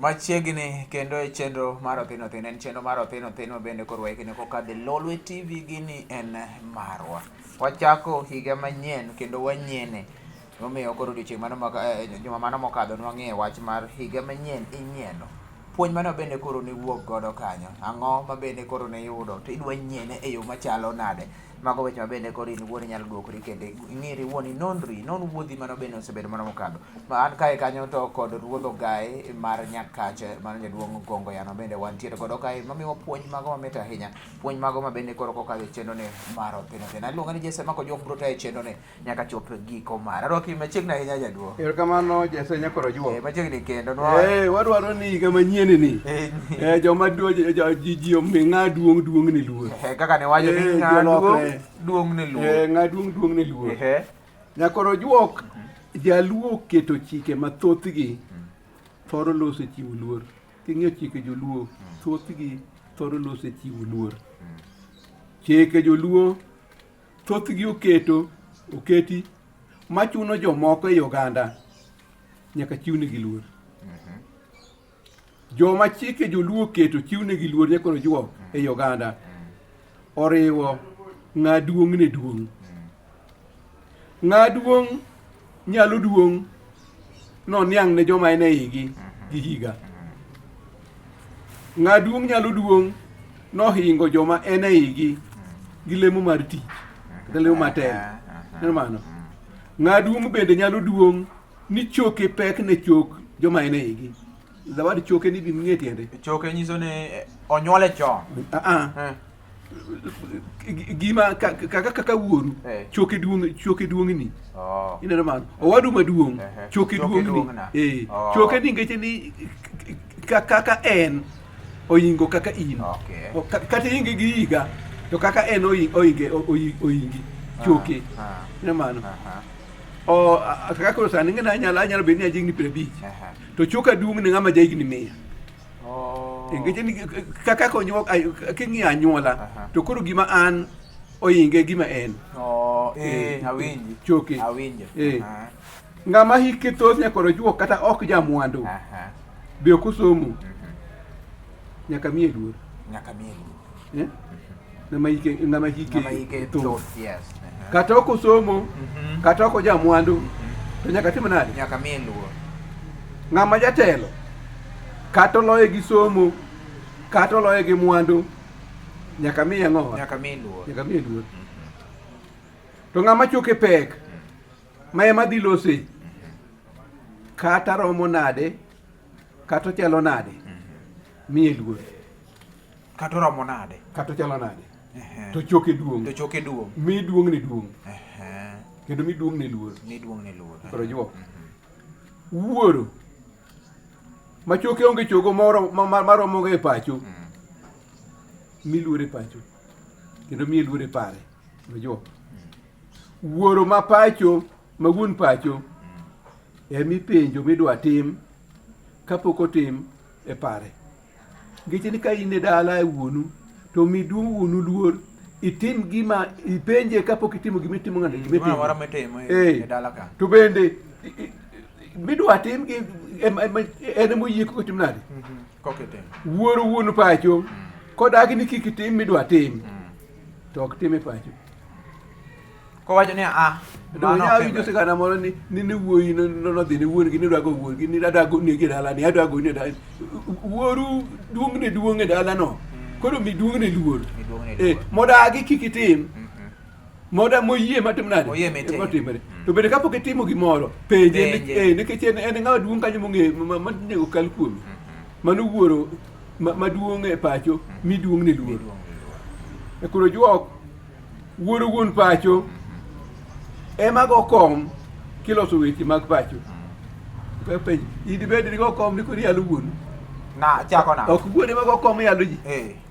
Machiegni kendo e chenro mar Othinothin en chenro mar Othinothin bende korwa kendo kokadhe Lolwe Tv gini en marwa. Wachako higa manyien kendo wanyiene. Omiyo koro odiochieng' juma mano mokadho nwang'e wach mar higa manyien inyieno. Puonj mano bende koro ne wuok godo kanyo. Ang'o ma bende koro ne yudo to idwa nyiene e yo machalo nade. Mago weche ma bende koro in wuon inyalo duokori kendo ing'eri wuon inonri, non wuodhi mano bende osebedo mano mokadho. Ma an kae kanyo to kod ruodh Ogae mar Nyakache mar jaduong' Gongo Yano bende wantiere godo kae mamiwa puonj mago mamit ahinya. Puonj mago ma bende koro kokadho e chenro ne mar Othinothin. Aluonga ni Jesse Mako Juok bro tayo chenro ne nyaka chop giko mare. Arwaki machiegni ahinya jaduong'. Erokamano Jesse Nyakoro Juok. Machiegni kendo wadwaro ni higa manyien ni. Joma ji oming'a duong' ni Luor. Kaka ne wacho ni ng'a Duong'ne Luor. Ng'a duong' ne Luor. Nyakoro Juok jaluo keto chike mathothgi thoro loso chiwo luor. King'iyo chike joluo thothgi thoro loso chiwo luor. Chike joluo thothgi oketi machuno jomoko e oganda nyaka chiwnegi luor. Joma chike joluo oketo chiwnegi luor Nyakoro Juok e oganda oriwo ng'a duong'ne duong'. Ng'a duong' nyalo duong' noniang' ne joma en e igi gi higa. Ng'a duong' nyalo duong' nohingo joma en e igi gi lemo mar tich kata lemo matek. Mano. Ng'a duong' bende nyalo duong' ni choke pek ne chok joma en e igi. Zawadi choke ni biming'e tiende. Choke nyiso ni onyuole chon. Gima kaka wuoru choke duong' ni. Ineno mano. Owadu maduong' choke duong' ni. Choke ni ngeche ni kaka en oingo kaka in. Kata inge gi higa to kaka en oingi choke. Ineno mano. Kaka koro sani ng'ena anyalo bedo ni ajing ni 50. To choka duong' ni ng'ama jahigni 100. Ngeche ni kaka konyuok king'iyo anyuola to koro gima an oinge gima en. Awinji. Choke. Awinjo. Ng'ama hike thoth Nyakoro Juok kata ok jamwandu be ok osomo nyaka miye luor. Nyaka miye luor. Ng'ama hike thoth. Yes. Kata ok osomo kata ok jamwandu to nyaka tim nade? Nyaka miye luor. Ng'ama jatelo kata oloye gi somo kata oloye gi mwandu nyaka miye ng'o? Nyaka miye luor. Nyaka miye luor. To ng'ama choke pek ma ema dhi lose kata romo nade kata chalo nade miye luor. Kata romo nade kata chalo nade to choke duong'. To choke duong'. Mi duong' ne duong'. Kendo mi duong' ne luor. Mi duong' ne luor. Nyakoro Juok. Wuoro ma choke onge chogo moro maromo e pacho mi luor e pacho kendo mi luor e pare. Juok. Wuoro ma pacho ma wuon pacho emi penjo midwa tim kapok otim e pare. Ngeche ni ka in e dala e wuonu to mi duong' wuonu luor itim gima ipenje kapok itimo gima itimo ng'ano gima e dala ka. To bende midwa tim en moyie koko tim nade? Wuoro wuon pacho kodagi ni kik itim midwa tim to ok tim e pacho. Kowacho ni winjo sigana moro ni wuoyi nodhi ne wuon gi ni dwago wuon gi ni adwago negi e dala ni adwago ni dala. Wuoru duong'ne duong' e dala no koro mi duong'ne luor. Modagi kik itim moda moyie matim nade? Motimre. To bende kapok itimo gimoro penje nikech en ng'awa duong' kanyo mong'e manego kal kuome. Mano wuoro maduong' e pacho mi duong'ne luor. Koro Juok wuoro wuon pacho ema go kom kiloso weche mag pacho. Penj in bende ni go kom ni koro yalo wuonu. Na chako na. Ok wuone ma go kom yalo ji.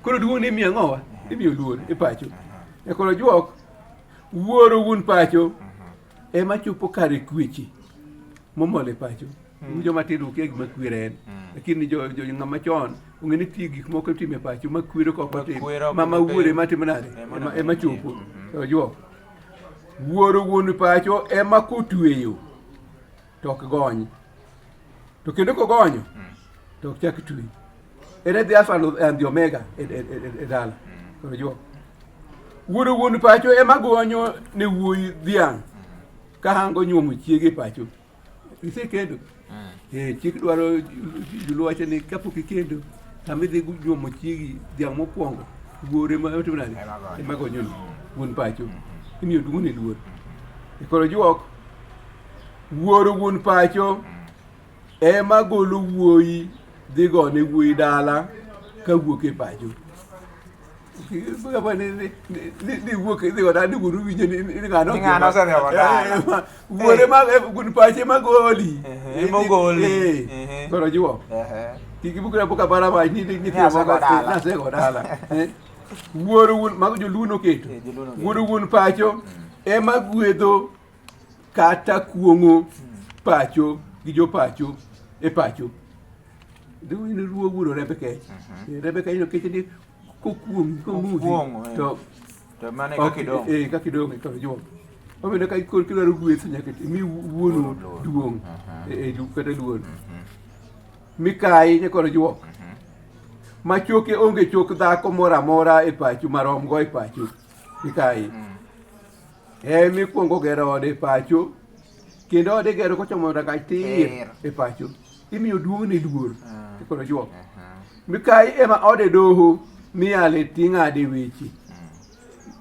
Koro duong' ni miyo ng'owa imiyo luor e pacho. Koro Juok wuoro wuon pacho ema chopo kare kweche momole pacho. Joma tindo kia gima kwere en. Lakini jo ng'ama chon ong'e ni tie gik moko time pacho ma kwero koko tim. Mama wuore ma tim nade? Ema chopo. Juok. Wuoro wuon pacho ema kotweyo to ok gony. To kendo kogonyo to ok chak twi. En the alpha and the omega e dala. Koro juok. Wuon pacho ema gonyo ne wuoyi dhiang' ka hango nyuomo chiege pacho. Isekendo? Chik dwaro juluo wacho ni kapok ikendo kama idhi nyuomo chiegi dhiang' mokwongo wuore ma otim nade ema gonyo wuon pacho. Imiyo duong'ne luor. Koro juok wuon pacho ema golo wuoyi dhi gone wuoyi dala ka wuok e pacho. Ni wuok dhi goda ni wuoru winjo ni ng'ano osedhigo dala. Wuore ma wuon pacho ema goli. Emogoli. Koro juok. Kiki bukra poka bara ma ni nasego dala. Wuoro mag joluno keto. Wuoro wuon pacho ema gwedho kata kuong'o pacho gi jo pacho e pacho. Dhu in ruo wuoro rembe kech. Rembe kech no kech ni kokuong komuti to mane kakidong. Kakidong to juok. Omene ka ikor kidwaro gweth nyaka mi wuono duong' kata luor. Mikai nyakoro juok. Machoke onge chok dhako mora mora e pacho marom go e pacho. Mikai. Mikwongo gero ode e pacho. Kendo ode gero kochomo daga tir e pacho. Imiyo duong'ne luor. Koro juok. Mikai ema ode doho miyale ting'ade weche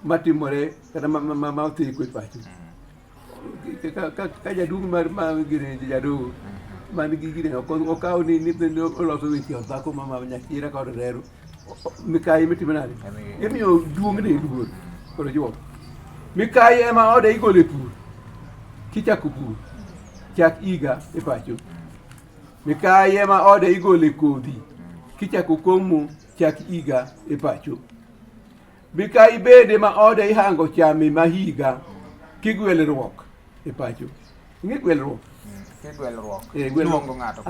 matimore kata ma otheko e pacho. Ka jaduong' mar gine jadoho man gi gine okaw ni nyithindo oloso weche od dhako ma nyakira kod reru. Mikai mitimo nade? Imiyo duong'ne luor. Koro juok. Mikai ema ode igole pur. Kichako pur. Chak iga e pacho. Mikai ema ode igole kodhi. Kichako komo chak iga e pacho. Mikai bende ma ode ihango chame ma higa kigwelruok e pacho. Ing'e gwelruok? Luongo ng'ato.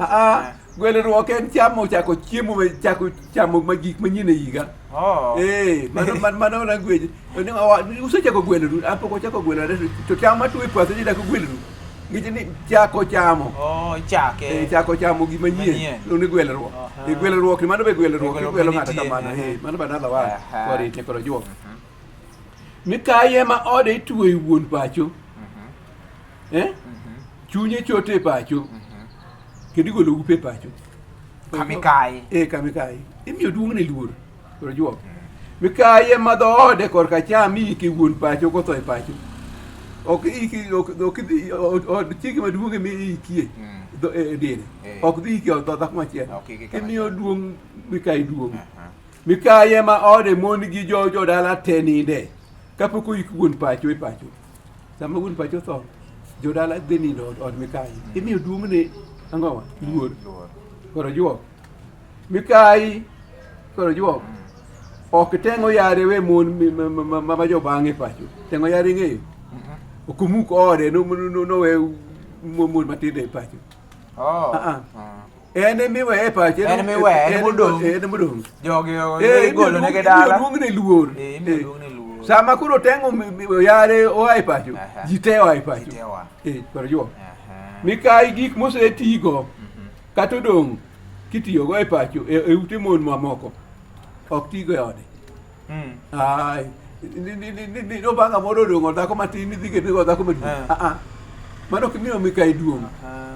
Gwelruok en chamo chako chiemo chako chamo gik manyien e higa. Mano language. Usechako gwelru, apok ochako gwelru to cham matwo e puothe ji dak gwelru. Ng'ich ni chako chamo. Chako chamo gima nyien. Ni gwelruok. Gwelruok ni mano be gwelruok. Gwelo ng'ato kamano. Mano banala wa. Kori te koro juok. Mikai ema ode itwe wuon pacho. Chunye chote pacho. Kendo igolo upe pacho. Kamikai. Kamikai. Imiyo duong'ne luor. Koro juok. Mikai ema dhoode korka cham iki wuon pacho kotho e pacho. Ok chike maduong' emi ikie e dine. Ok dhi iki od dhako machielo. Imiyo duong' Mikai duong'. Mikai ema ode mon gi jodala te ninde kapok oik wuon pacho e pacho. Sama wuon pacho tho, jodala dhi nindo od Mikai. Imiyo duong'ne ang'owa luor. Koro juok. Mikai koro juok. Ok teng'o yare we mon ma jo bang'e pacho. Teng'o yare ng'eyo. Okumuk ode no we mon matinde e pacho. En miwe e pacho. En miwe en modong. Jogi igolo nege dala. Duong'ne luor. Sama kuro teng'o yare oa e pacho. Ji te oa e pacho. Koro juok. Mikai gik mosetigo kata odong' kitiyogo e pacho e ute mon mamoko ok tigo e ode. No banga moro dongo dhako matin ni dhige nego dhako maduong'. Mano kimiyo Mikai duong'.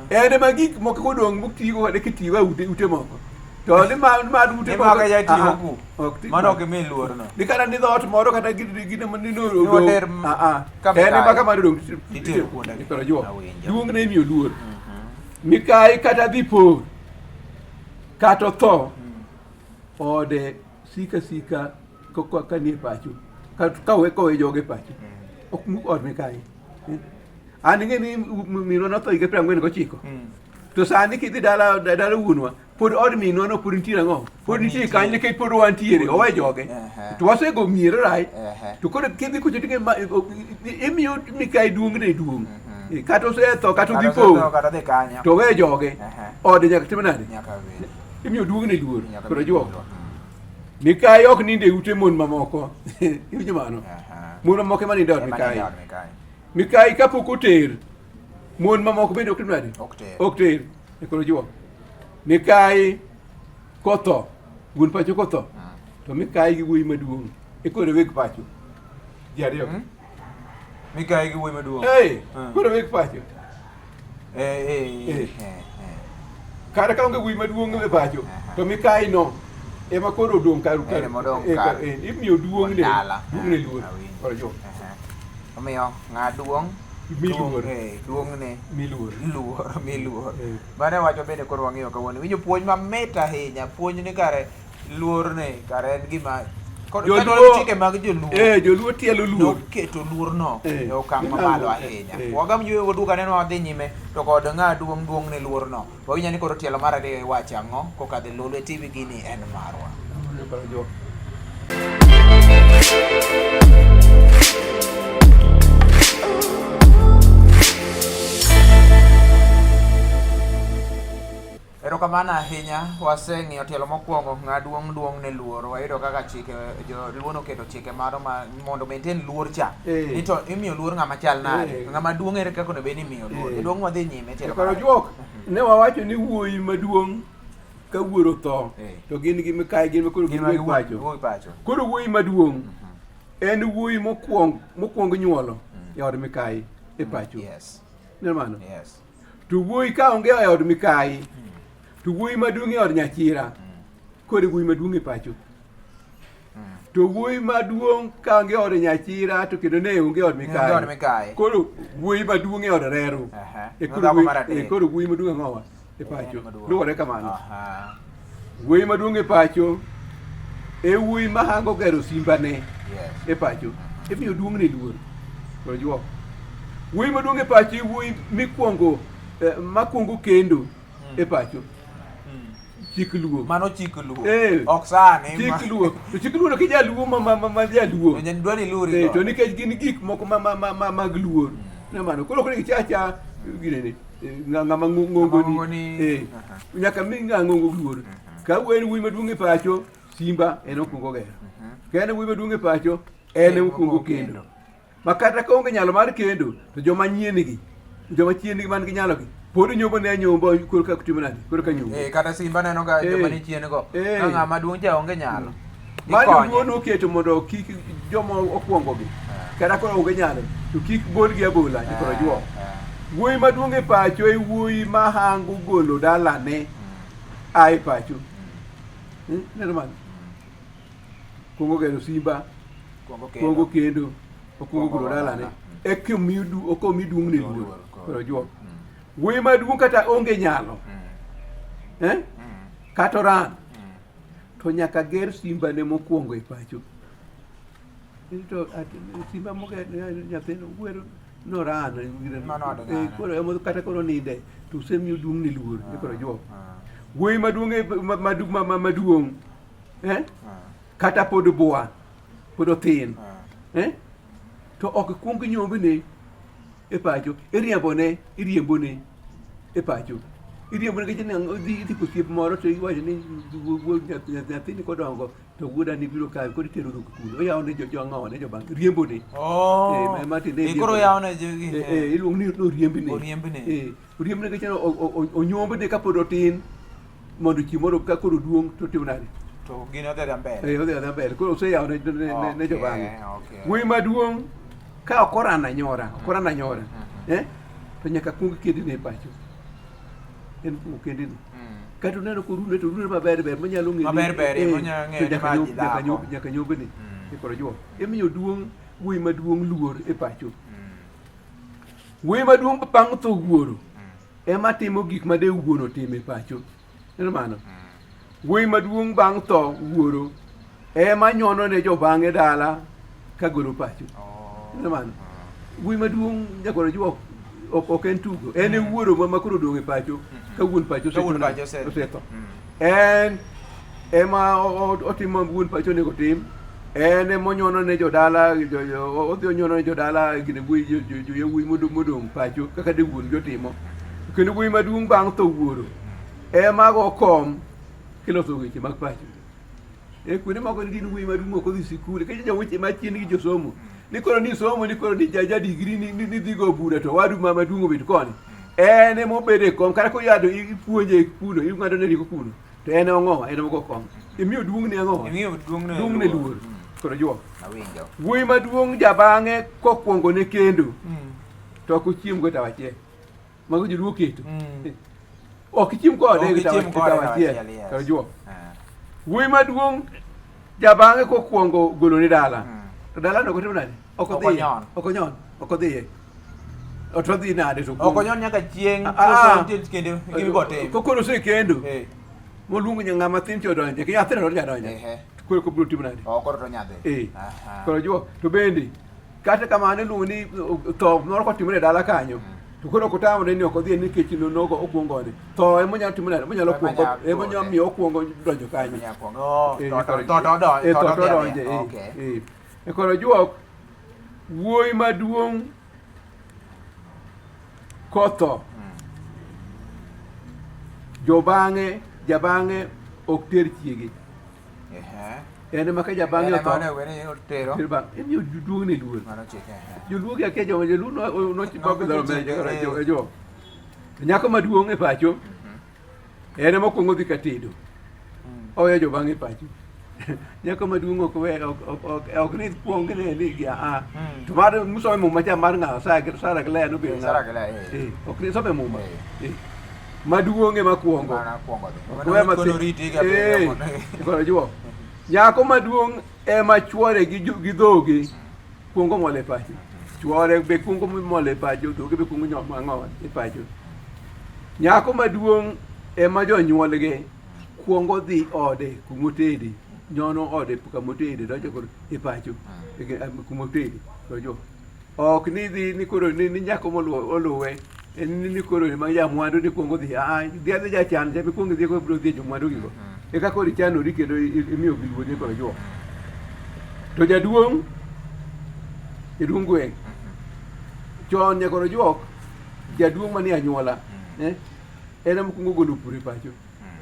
Ene ma gik moko kodong' moktigo kode kitiyo ute moko. To ni ma ute moko. Ni ya tiyo ku. Mano kimiyo luor no. Ni kana ni dhot moro kata gine mani no. Ene ma kama dong' titiyo kuonda. Koro juok. Duong' ne imiyo luor. Mikai kata dhipo kata tho ode sika kanie pacho. Kawe joge pacho. Ok muk od Mikai. An ing'e ni minwa notho higa 49. To sani kidhi dala wuonwa pod od minwa no pod nitiere ang'o? Pod nitie kanyo nikech pod wantiere owe joge. To wasego miere right. To koro kidhi kucho tinge imiyo Mikai duong'ne duong'. Kata osetho kata odhi po. To we joge. Ode nyaka tim nade? Imiyo duong'ne luor. Koro juok. Mikai ok ninde e ute mon mamoko. Iwinjo mano? Mon mamoko ema ninde od Mikai. Mikai kapok oter, mon mamoko bende ok tim nade? Ok ter. Koro juok. Mikai kotho wuon pacho kotho to mikayi gi wuoyi maduong' koro weg pacho ji ariyo mikayi gi wuoyi maduong' koro weg pacho kare ka onge wuoyi maduong' e pacho to mikayi no ema koro odong' kar imiyo duong'ne luor koro jo omiyo ng'a duong' duong'ne miluor mane wacho bende koro wang'iyo kawuono winjo puonj mamit ahinya puonj ni kare luorne kare en gima chike mag joluo tielo luor noketo luorno e okang' mamalo ahinya wagam yueyo duka neno wadhi nyime to kod ng'a duong'ne luorno wawinya ni koro tielo mar ariyo iwacho ang'o kokadho Lolwe TV gini en marwa. Erokamano ahinya waseng'iyo tielo mokwongo ng'a duong'ne luor wayudo kaka chike joluo noketo chike maro mondo maintain luor cha ni to imiyo luor ng'ama chal nade ng'ama duong' ere kaka onego bed ni imiyo luor duong' wadhi nyime tielo koro juok ne wawacho ni wuoyi maduong' ka wuoro tho to gin gi mikayi gin koro gin weg pacho koro wuoyi maduong' en wuoyi mokwong nyuolo e od mikayi e pacho ne mano to wuoyi ka onge e od mikayi to wuoyi maduong' e od nyachira koro wuoyi maduong' e pacho to wuoyi maduong' ka onge e od nyachira to kendo ne onge e od mikayi koro wuoyi maduong' e od reru koro wuoyi maduong' ang'owa e pacho luwore kamano wuoyi maduong' e pacho e wuoyi mahango gero simbane e pacho imiyo duong'ne luor koro juok wuoyi maduong' e pacho e wuoyi makwongo kendo e pacho chik luo mano chik luo ok sani chik luo to chik luo kija luo ma jaluo dwani luri to nikech gin gik moko mag luor ne mano koro gichacha ginene ng'ama ng'ongoni nyaka mi ng'a ng'ongo luor ka wen wuoyi maduong' e pacho simba en okwongo gero ka en wuoyi maduong' e pacho en okwongo kendo makata ka onge nyalo mar kendo to joma chien gi man gi nyalo gi pod nyombo ne nyombo koro ka timo nade koro ka nyombo kata simba neno ga joma ni chien go ka ng'ama duong' cha onge nyalo mano duo noketo mondo kik joma okwongo gi kata koro onge nyalo to kik bol gi abola koro juo wuoyi maduong' e pacho e wuoyi mahango golo dalane ai pacho neno mano kwongo gero simba kwongo kendo okwongo golo dalane okomi duong'ne luor koro juo wuoyi maduong' kata onge nyalo kata oran to nyaka ger simba ne mokwongo e pacho to simba moger nyathino gwero noran koro kata koro ninde to semiyo duong'ne luor koro juok wuoyi maduong' kata pod bua pod othin to ok kwong nyombne e pacho iriembone e pacho iriembone kech idhi kosiep moro to iwacho ni nyathini kodongo to wuodani biro kawe kod tero dhok kuno oyawone jong'awone jobang' riembone koro yawone iluongo ni oriembne kech onyombne kapod otin mondo chi moro ka koro duong' to timo nade to gini odhi adhi mbele koro oseyawone ne jobang'e wuoyi maduong' ka ok orana nyora to nyaka kwong kendine e pacho en kwongo kendine kata oneno korunde to runde maber manyalo nyaka nyombene koro juo imiyo duong' wuoyi maduong' luor e pacho wuoyi maduong' bang' tho wuoro ema timo gik ma de wuon otimo e pacho neno mano wuoyi maduong' bang' tho wuoro ema nyono ne jobang'e dala kagolo pacho neno mano wuoyi maduong' nyakoro juo ok en tugo en e wuoro ma koro odong' e pacho ka wuon pacho osetho en ema otimo wuon pacho nego tim en ema onyono ne jodala odhi onyono ne jodala gine wuoyi modong' pacho kaka de wuon jotimo kendo wuoyi maduong' bang' tho wuoro ema go kom kiloso weche mag pacho kuonde moko ni din wuoyi maduong' ok odhi sikul kech joweche machien gi josomo ni koro ni somo ni koro ni jadigri ni dhi go bura to wadu maduong' obet koni en ema obedo e kom kata koyado ipuonje kuno ing'ado ne rieko kuno to en ong'o en mogo kong imiyo duong'ne ang'o imiyo duong'ne luor koro juok awinjo wuoyi maduong' jabang'e kokwongo ne kendo to ok ochiem go tawachiel mago joduo keto ok ichiem kode gi tawachiel koro juok wuoyi maduong' jabang'e kokwongo golo ni dala to dala no kotimo nade ok onyon ok odhiye otodhi nade to ok onyon nyaka chieng' kendo gimibotim kokoro osekendo moluongo ng'ama thin chodonje ki nyathino to jadonje koro kobiro timo nade koro to nyadhi koro juo to bende kata kamano iluongo ni tho moro kotimore dala kanyo to koro kotamore ni ok odhi nikech nogo okwongone tho emonyalo timo nade monyalo kwongo emonyalo miyo okwongo donjo kanyo to donje koro juok wuoyi maduong' kotho jabang'e ok ter chiege en ema ka jabang'e otho imiyo duong'ne luor joluogi akia joluo nochibabidhoro mejo nyako maduong' e pacho en ema okwongo dhi katedo oweyo jobang'e e pacho nyako maduong' ok ni kwongne ni to mar musome muma cha mar ng'awo Sara Glea nobedo ok ni some muma maduong' ema kwongo koro juo nyako maduong' ema chwore gi dhoge kwongo mole pacho chwore be kwongo mole pacho dhoge be kwongo nyomang'o e pacho nyako maduong' ema jonyuolge kwongo dhi ode kumotede nyono ode kamotede donjo koro e pacho kumotede tojo ok ni dhi ni koro ni nyako moluwe ni koro ma ya mwandu ni kwongo dhi dhi jachan jabe kwongo dhi ko bro dhi jomwandu gigo e ka koro chanori kendo imiyo giluo koro jo to jaduong' gweng' chon nyakoro juok jaduong' manie anyuola en mokwongo golo pur e pacho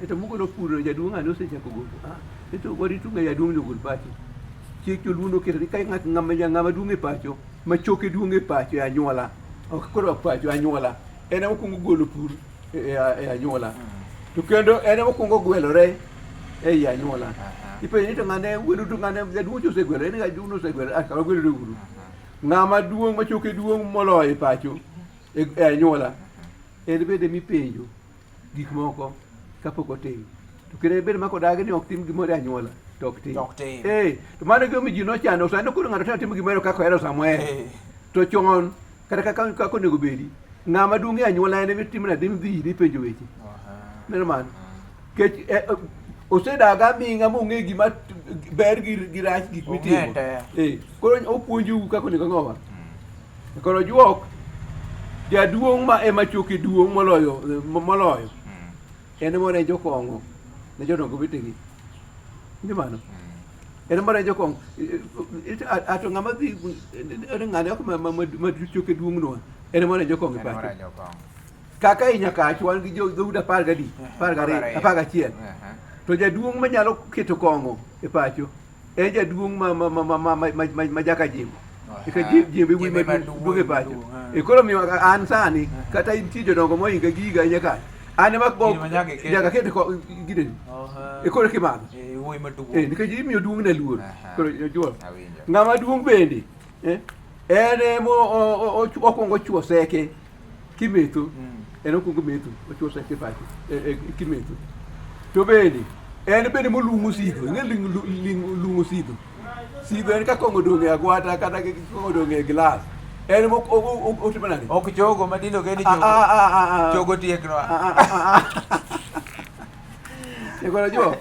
eto mogolo pur jaduong' ane osechako golo eto warito ng'e jaduong' nogol pacho chik joluo keto ni ka ng'ama duong' e pacho ma choke duong' e pacho e anyuola ok koro pacho anyuola en mokwongo golo pur e anyuola to kendo en mokwongo gwelore ei anyuola ipenjo ni to ng'ane wuodu to ng'ane jaduong' osegwelore en jaduong' osegwelore kama gwelore uru ng'ama duong' ma choke duong' moloyo e pacho e anyuola en bende mipenjo gik moko kapok otim to kendo bende makodagi ni ok tim gimoro e anyuola to ok tim to mano gimomiyo ji nochano sani koro ng'ato timo gimoro kaka ohero Samuel to chon kata kaka onego bedi ng'ama duong' e anyuola en mitimo nade midhi ire ipenjo weche neno mano kech osedaga ming'a mong'e gima ber gi rach gik mitimo koro opuonjou kaka onego ng'owa koro juok jaduong' ma ema choke duong' moloyo en more jokong'o ne jodongo wetegi ni mano en more jokong'o ato ng'ama dhi ng'ane ok ma choke duong' no en more jokong'o e pacho kaka i Nyakach wan gi dhoudi 11 to jaduong' manyalo keto kong'o e pacho en jaduong' ma jaka jimbo eka jimbe wi maduong' e pacho e koro miyo an sani kata intie jodongo mohinga giga e Nyakach an ema nyaka kete gideni e koro kimadho nikech imiyo duong'ne luor koro juol ng'ama duong' bende en emo okwongo chwo seke kimetho en okwongo metho ochwo seke pacho kimetho to bende en bende molung'o sidho ing'e lung'o sidho en ka kong'o dong' e agwata kata kong'o dong' e gilas en otimo nade ok chogo matindo keni chogo tiekno koro jo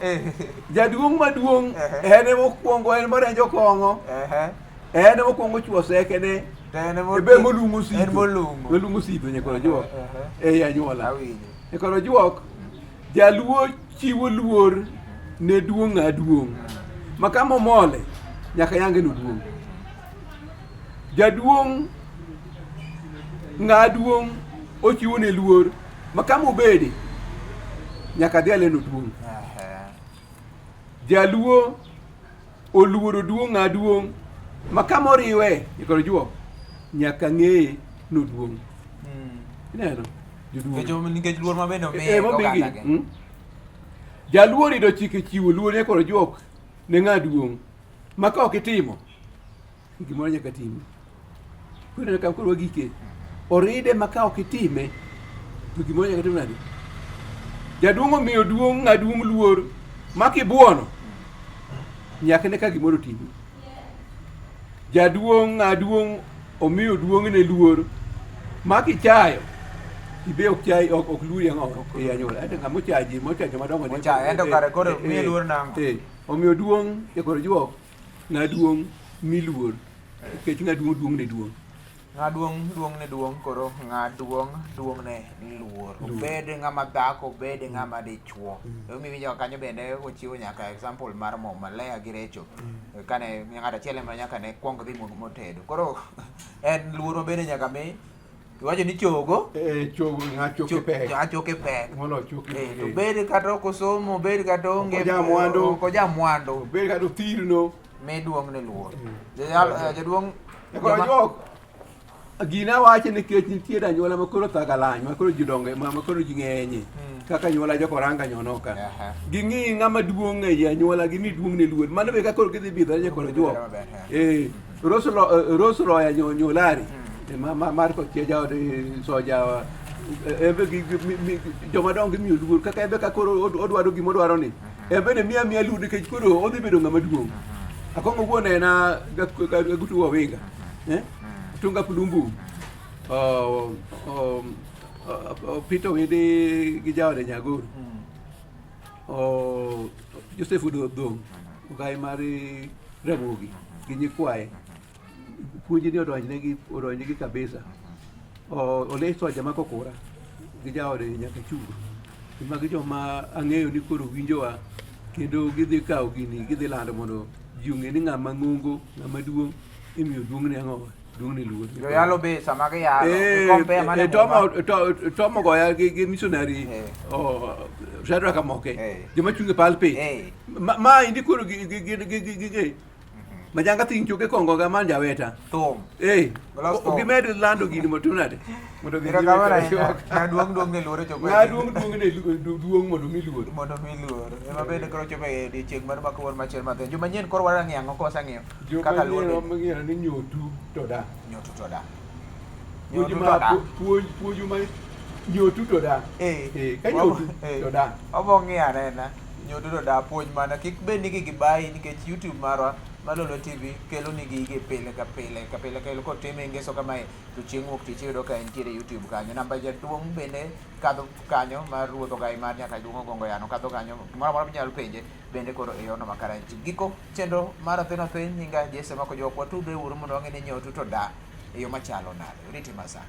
jaduong' maduong' en mokwongo en morenjo kong'o en mokwongo chwo sekene be molung'o sidho nyakoro juok ei anyuola koro juok jaluo chiwo luor ne duong' aduong' ma kama omole nyaka yange no duong' jaduong' ng'aduong' ochiwo ne luor ma kama obede nyaka dhiale no duong' jaluo oluoro duong' ng'aduong' ma kama oriwe koro juok nyaka ng'eye no duong' ineno nikech luor ma bende omiye Jaluor ido chike chiwo luor ne koro jok ne ng'a duong' ma ka ok itimo gimoro nyaka time. Koro ka koro gike oride ma ka ok itime to gimoro nyaka time nade. Jaduong' omiyo duong' ng'a duong' luor ma kibuono nyaka ne ka gimoro time. Jaduong' ng'a duong' omiyo duong' ne luor ma kichayo ibe ok chai ok luori ang'o e anyuola. Ente ng'ama ochaji madongo ne ochaji ento kare koro miye luor nang'o. Omiyo duong' e koro juok ng'a duong' mi luor nikech ng'a duong' ne duong'. Ng'a duong' ne duong' koro ng'a duong' ne luor. Obed ng'ama dhako obed ng'ama dichuo. Omiyo kanyo bende ochiwo nyaka example mar mo Malea gi Recho. Kane ng'ato achiel ema nyaka ne kuong dhi motedo. Koro en luor bende nyaka mi. Iwacho ni chogo? Chogo ng'a choke pek. Ng'a choke pek. Molo choke. To bed kata ok osomo, bed kata onge koja mwandu. Bed kata thirno. Me duong' ne luor. Jaduong' koro jok gina wache nikech nitiere anyuola ma koro thaga lany ma koro ji donge ma koro ji ng'enye kaka anyuola jokoranga nyono ka. Ging'i ng'ama duong' e anyuola gimi duong' ne luor. Mano be ka koro gidhi bidho koro jok. Rosroya nyolari. Mar ko cheja soja joma dongo miyo luor kaka ebe ka koro odwaro gima odwaro ni ebe ne miya luor nikech koro odhi bedo ng'ama duong'. Akong'o wuon ena gagutu wawinga tunga pulumbu Peter wede gi jaode Nyagoro Joseph Udodong ogai mari Ramogi gi nyikwaye puonji ni odonjnegi kabisa. Ole soja ma Kokora gi jaode nyaka Chungo. Magi joma ang'eyo ni koro winjowa kendo gidhi kawo gini gidhi lando mondo ji ong'e ni ng'ama ng'ongo ng'ama duong' imiyo duong' ne ang'o duong' ne luor. Joyalo be sama giyalo tomo goya gi missionary Shadrach Amoke joma chunge palpe ma indi koro majanga ting choke kongo ga man jaweta tom gimedo lando gini motunade mondo gi na duong' ne luor choke na duong' ne duong' mondo mi luor ema bende koro chope di chieng' mar makor machiel mathen juma nyien koro wara ng'iyo ang'o kosa ng'iyo kaka luor ng'iyo ni nyotu to da puonju ma nyotu to da ka nyotu to da obo ng'iyo anena nyotu to da puonj mana kik bed ni gibayi nikech YouTube marwa Lolwe TV kelo ni gige pile ka pile kelo kotime ngeso kamae to chieng' wuok tich iyudo ka entiere YouTube kanyo. Namba jaduong' bende kadho kanyo mar ruodho gai mar nyaka duong' ogongo yano kadho kanyo moro amora minyalo penje bende koro e yono makara. Giko chenro mar Othinothin nyinga Jesse mako jokwa tudre uru mondo wang'e ni nyotu to da e yo machalo nade. Uriti masana.